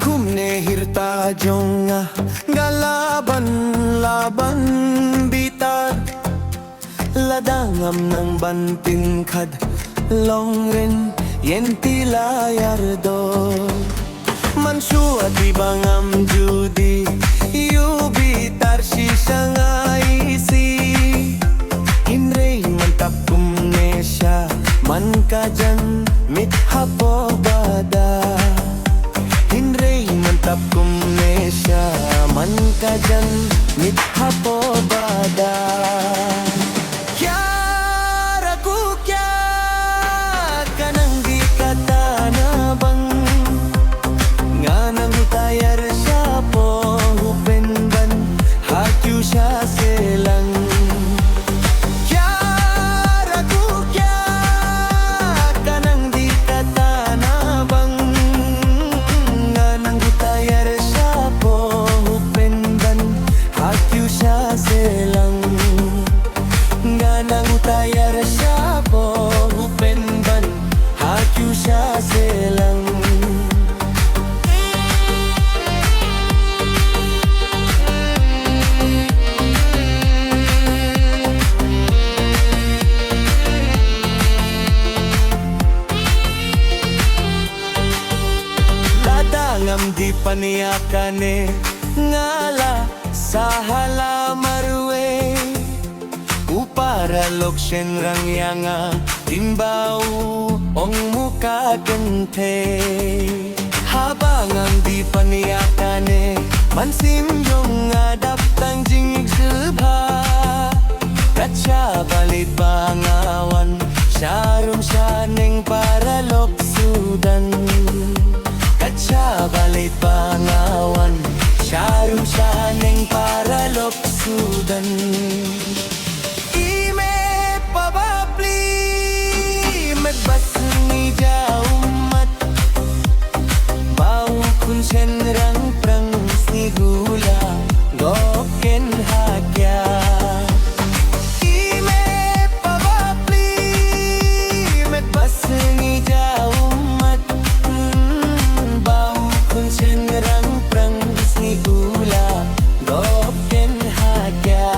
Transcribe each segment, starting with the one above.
घूमने हिरता जोंगा galaban laban bitar ladangam ng bantingkad longren yenti layar do mansua di bangam judi yubitar sisangay isi inrei mantap kumnesya man kajan mithapo bada inrei mantap kumnesya man kajan mithapo bada tayar siya po upenban hakyu siya selang ladangam di paniyakane ngala sa halamarwe para lokshen rangyanga timbau ong muka kente habang ang di paniyakane mansim yung adap tang jingig subha katsa balit pangawan syarum syaneng para loksudan katsa balit pangawan syarum syaneng para loksudan Senrang prang sigula goken hagya ime pabapli met basengi jaumat bau kun senrang prang sigula goken hagya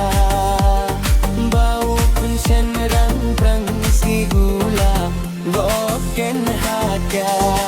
bau kun senrang prang sigula goken hagya